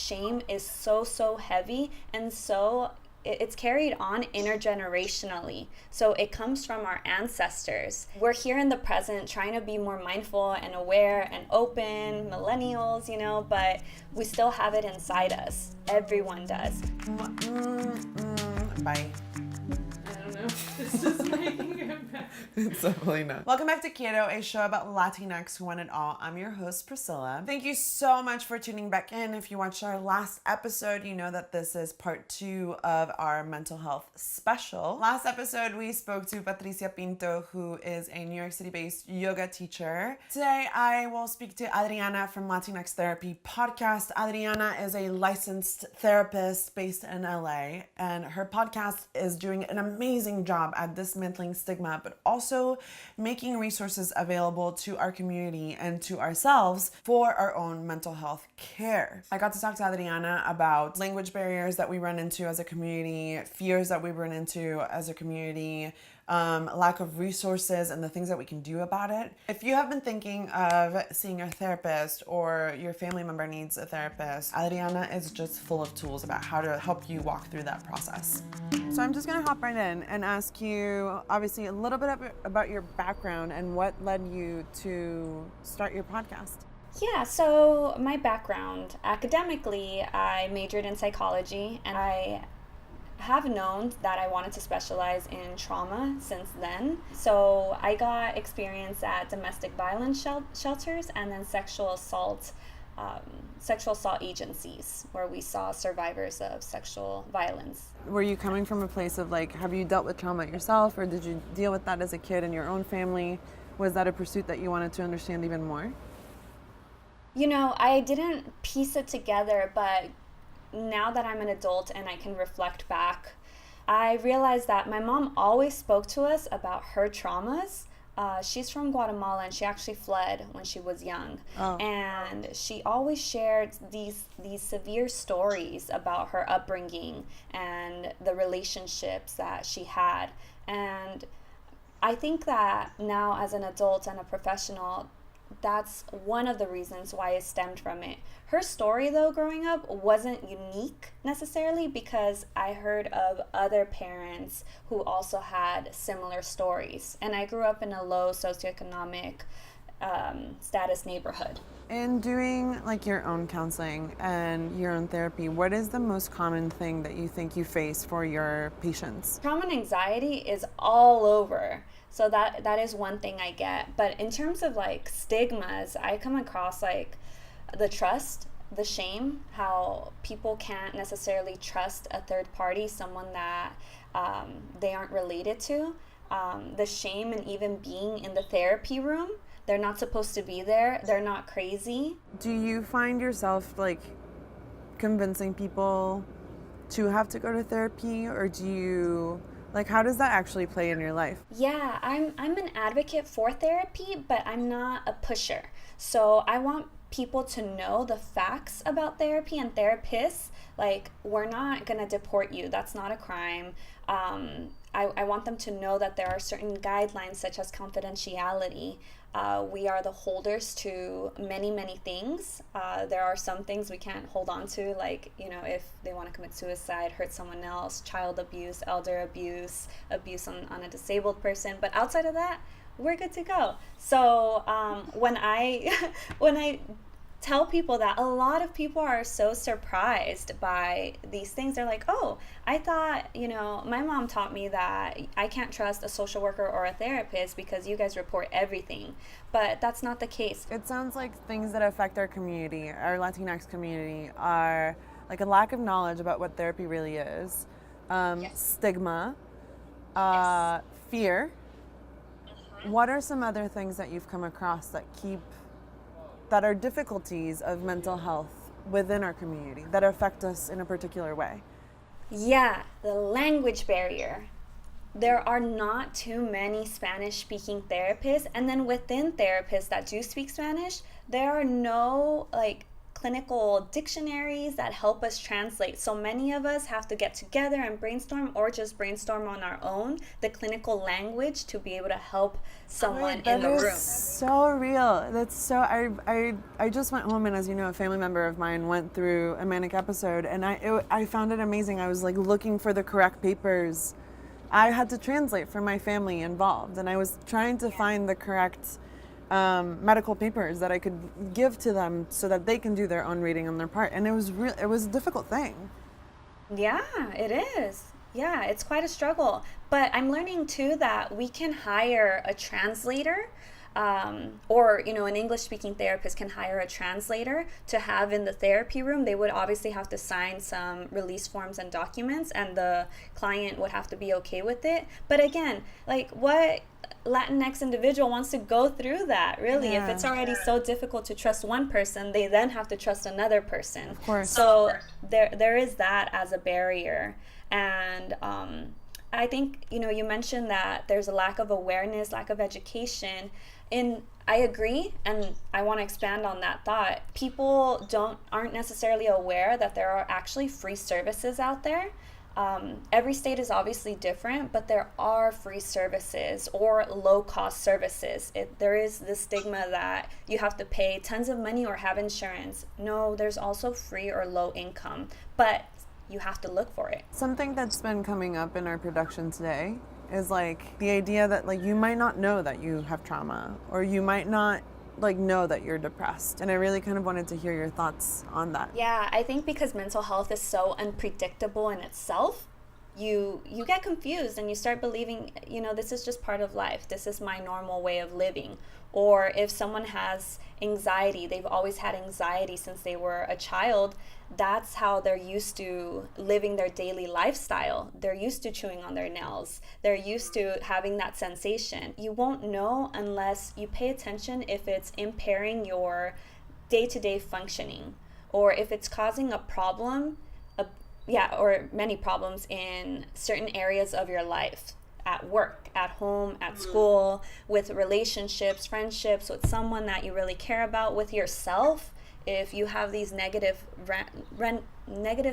Shame is so heavy, and so it's carried on intergenerationally. So it comes from our ancestors. We're here in the present trying to be more mindful and aware and open, millennials, but we still have it inside us. Everyone does. Bye. I don't know. This is making it back. It's definitely not. Welcome back to QUIERO, a show about Latinx who want it all. I'm your host, Priscilla. Thank you so much for tuning back in. If you watched our last episode, you know that this is part 2 of our mental health special. Last episode, we spoke to Patricia Pinto, who is a New York City-based yoga teacher. Today, I will speak to Adriana from LatinX Therapy podcast. Adriana is a licensed therapist based in LA, and her podcast is doing an amazing job at dismantling stigma, but also making resources available to our community and to ourselves for our own mental health care. I got to talk to Adriana about language barriers that we run into as a community, fears that we run into as a community, lack of resources and the things that we can do about it. If you have been thinking of seeing a therapist or your family member needs a therapist, Adriana is just full of tools about how to help you walk through that process. So I'm just gonna hop right in and ask you, obviously, a little bit about your background and what led you to start your podcast. Yeah, so my background, academically, I majored in psychology, and I have known that I wanted to specialize in trauma since then. So I got experience at domestic violence shelters and then sexual assault agencies where we saw survivors of sexual violence. Were you coming from a place of have you dealt with trauma yourself, or did you deal with that as a kid in your own family? Was that a pursuit that you wanted to understand even more? I didn't piece it together, but now that I'm an adult and I can reflect back, I realized that my mom always spoke to us about her traumas. She's from Guatemala, and she actually fled when she was young. Oh. And she always shared these severe stories about her upbringing and the relationships that she had. And I think that now as an adult and a professional, that's one of the reasons why it stemmed from it. Her story, though, growing up wasn't unique necessarily, because I heard of other parents who also had similar stories. And I grew up in a low socioeconomic status neighborhood. In doing your own counseling and your own therapy, what is the most common thing that you think you face for your patients? Trauma and anxiety is all over. So that is one thing I get. But in terms of stigmas, I come across the trust, the shame, how people can't necessarily trust a third party, someone that they aren't related to. The shame in even being in the therapy room. They're not supposed to be there. They're not crazy. Do you find yourself convincing people to have to go to therapy, or do you... how does that actually play in your life? Yeah, I'm an advocate for therapy, but I'm not a pusher. So I want people to know the facts about therapy and therapists. We're not going to deport you. That's not a crime. I want them to know that there are certain guidelines, such as confidentiality. We are the holders to many things. There are some things we can't hold on to, if they want to commit suicide, hurt someone else, child abuse, elder abuse, abuse on a disabled person. But outside of that, we're good to go. So when I tell people that, a lot of people are so surprised by these things. They're like, oh, I thought, my mom taught me that I can't trust a social worker or a therapist because you guys report everything. But that's not the case. It sounds like things that affect our community, our Latinx community, are a lack of knowledge about what therapy really is, Yes. Stigma, Yes. Fear. Mm-hmm. What are some other things that you've come across that are difficulties of mental health within our community that affect us in a particular way? Yeah, the language barrier. There are not too many Spanish-speaking therapists, and then within therapists that do speak Spanish, there are no clinical dictionaries that help us translate. So many of us have to get together and brainstorm, or just brainstorm on our own the clinical language to be able to help someone in the room. That is so real. That's so, I just went home, and as you know, a family member of mine went through a manic episode, and I found it amazing. I was like looking for the correct papers. I had to translate for my family involved, and I was trying to find the correct medical papers that I could give to them so that they can do their own reading on their part. And it was a difficult thing. Yeah, it is. Yeah, it's quite a struggle. But I'm learning too that we can hire a translator, or an English-speaking therapist can hire a translator to have in the therapy room. They would obviously have to sign some release forms and documents, and the client would have to be okay with it. But again, like, what Latinx individual wants to go through that, really? Yeah. If it's already so difficult to trust one person, they then have to trust another person. Of course. So there is that as a barrier. And I think, you mentioned that there's a lack of awareness, lack of education. I agree, and I want to expand on that thought. People aren't necessarily aware that there are actually free services out there. Every state is obviously different, but there are free services or low-cost services. There is this stigma that you have to pay tons of money or have insurance. No, there's also free or low income, but you have to look for it. Something that's been coming up in our production today is like the idea that like you might not know that you have trauma, or you might not like know that you're depressed. And I really kind of wanted to hear your thoughts on that. Yeah, I think because mental health is so unpredictable in itself, you get confused and you start believing, this is just part of life. This is my normal way of living. Or if someone has anxiety, they've always had anxiety since they were a child, that's how they're used to living their daily lifestyle. They're used to chewing on their nails. They're used to having that sensation. You won't know unless you pay attention if it's impairing your day-to-day functioning, or if it's causing a problem, or many problems in certain areas of your life. At work, at home, at school, with relationships, friendships, with someone that you really care about, with yourself. If you have these negative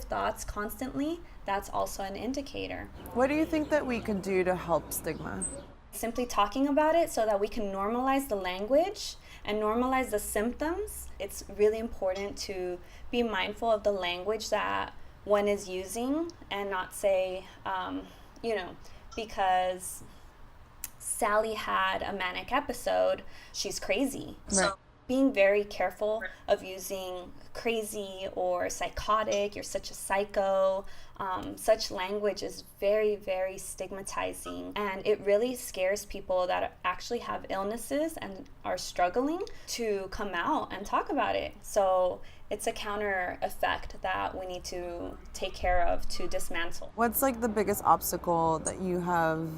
thoughts constantly, that's also an indicator. What do you think that we could do to help stigma? Simply talking about it so that we can normalize the language and normalize the symptoms. It's really important to be mindful of the language that one is using and not say, because Sally had a manic episode, she's crazy. Right. So being very careful of using crazy or psychotic, you're such a psycho, such language is very, very stigmatizing. And it really scares people that actually have illnesses and are struggling to come out and talk about it. So it's a counter effect that we need to take care of to dismantle. What's like the biggest obstacle that you have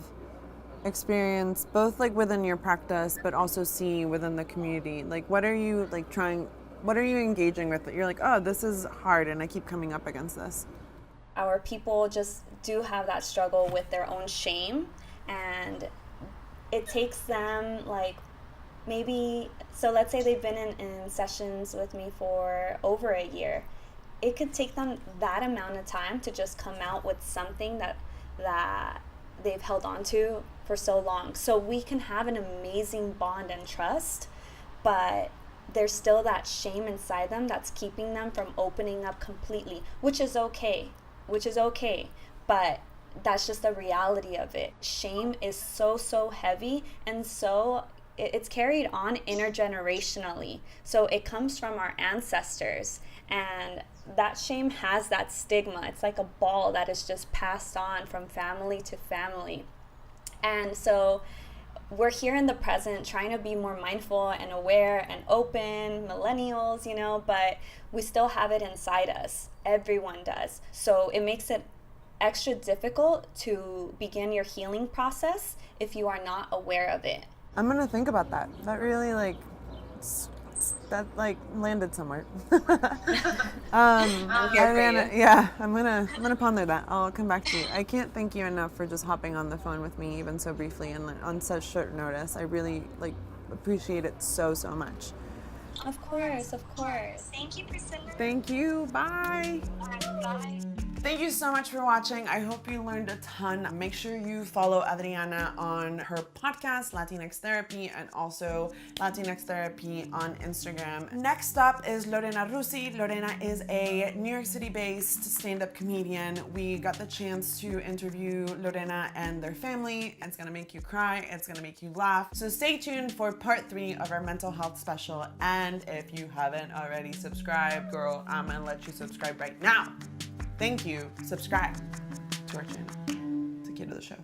experienced, both like within your practice, but also see within the community? Like, what are you engaging with that you're like, oh, this is hard and I keep coming up against this? Our people just do have that struggle with their own shame, and it takes them so let's say they've been in sessions with me for over a year. It could take them that amount of time to just come out with something that they've held on to for so long. So we can have an amazing bond and trust, but there's still that shame inside them that's keeping them from opening up completely, which is okay, but that's just the reality of it. Shame is so heavy, and so it's carried on intergenerationally. So it comes from our ancestors, and that shame has that stigma. It's like a ball that is just passed on from family to family. And so we're here in the present trying to be more mindful and aware and open, millennials, but we still have it inside us. Everyone does. So it makes it extra difficult to begin your healing process if you are not aware of it. I'm gonna think about that. That really landed somewhere. Adriana, yeah, I'm gonna ponder that. I'll come back to you. I can't thank you enough for just hopping on the phone with me, even so briefly and on such short notice. I really appreciate it so much. Of course, of course. Thank you, Priscilla. Thank you. Bye. Bye. Thank you so much for watching. I hope you learned a ton. Make sure you follow Adriana on her podcast, LatinX Therapy, and also LatinX Therapy on Instagram. Next up is Lorena Rusi. Lorena is a New York City-based stand-up comedian. We got the chance to interview Lorena and their family. It's gonna make you cry. It's gonna make you laugh. So stay tuned for part 3 of our mental health special. And if you haven't already subscribed, girl, I'm gonna let you subscribe right now. Thank you. Subscribe to our channel. It's a key to the show.